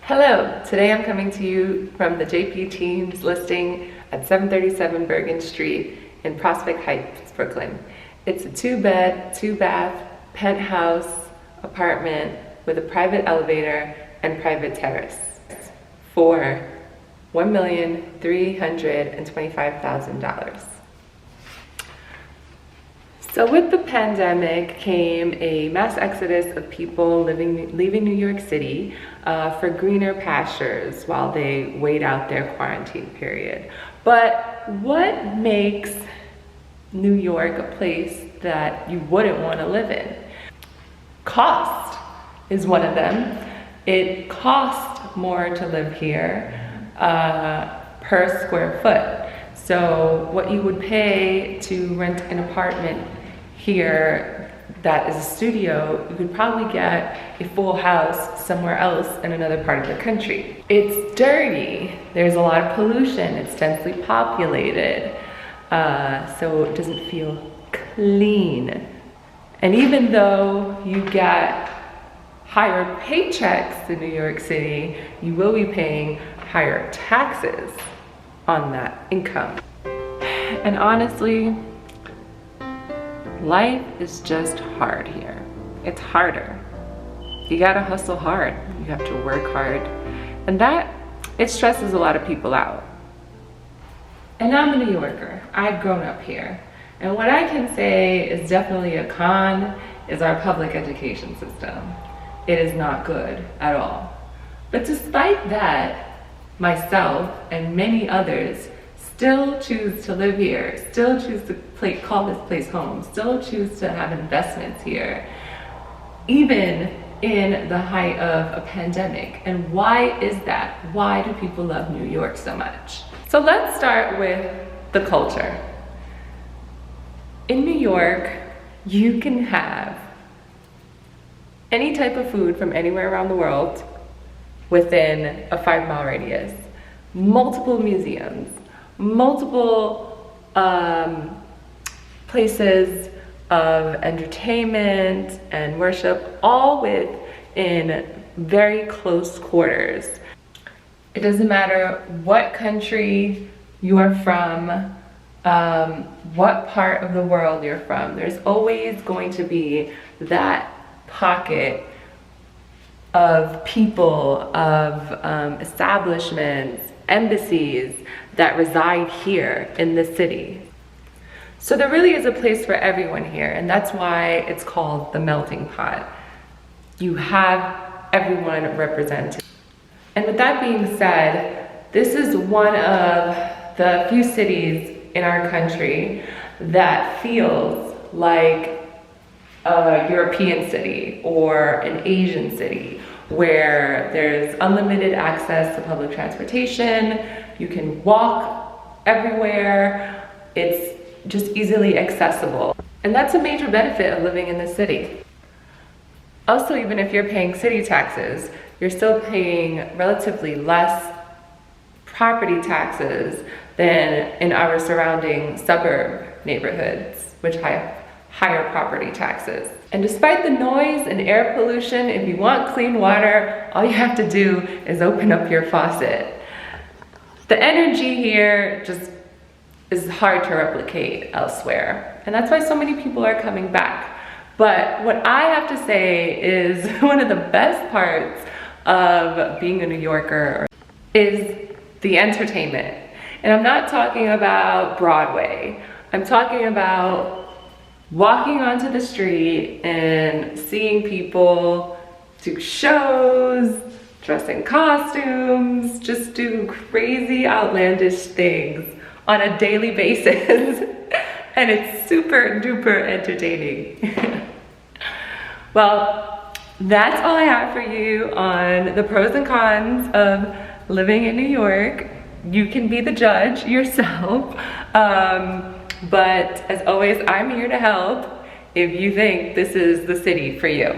Hello, today I'm coming to you from the JP Teams listing at 737 Bergen Street in Prospect Heights, Brooklyn. It's a 2-bed, 2-bath, penthouse apartment with a private elevator and private terrace for $1,325,000. So with the pandemic came a mass exodus of people leaving New York City for greener pastures while they wait out their quarantine period. But what makes New York a place that you wouldn't want to live in? Cost is one of them. It costs more to live here per square foot. So what you would pay to rent an apartment here that is a studio, you could probably get a full house somewhere else in another part of the country. It's dirty, there's a lot of pollution, it's densely populated, so it doesn't feel clean. And even though you get higher paychecks in New York City, you will be paying higher taxes on that income. And honestly, life is just hard here. It's harder. You gotta hustle hard. You have to work hard. And it stresses a lot of people out. And I'm a New Yorker. I've grown up here. And what I can say is definitely a con is our public education system. It is not good at all. But despite that, myself and many others still choose to live here, still choose to call this place home, still choose to have investments here, even in the height of a pandemic. And why is that? Why do people love New York so much? So let's start with the culture. In New York, you can have any type of food from anywhere around the world within a 5-mile radius. Multiple museums, multiple places of entertainment and worship, all within very close quarters. It doesn't matter what country you are from, what part of the world you're from, there's always going to be that pocket of people, of establishments, embassies that reside here in the city. So there really is a place for everyone here, and that's why it's called the melting pot. You have everyone represented. And with that being said, this is one of the few cities in our country that feels like a European city or an Asian city, where there's unlimited access to public transportation, you can walk everywhere, it's just easily accessible. And that's a major benefit of living in the city. Also, even if you're paying city taxes, you're still paying relatively less property taxes than in our surrounding suburb neighborhoods, which have higher property taxes. And despite the noise and air pollution, if you want clean water, all you have to do is open up your faucet. The energy here just is hard to replicate elsewhere. And that's why so many people are coming back. But what I have to say is one of the best parts of being a New Yorker is the entertainment. And I'm not talking about Broadway. I'm talking about walking onto the street and seeing people do shows, dress in costumes, just do crazy outlandish things on a daily basis. And it's super duper entertaining. Well, that's all I have for you on the pros and cons of living in New York. You can be the judge yourself. But as always, I'm here to help if you think this is the city for you.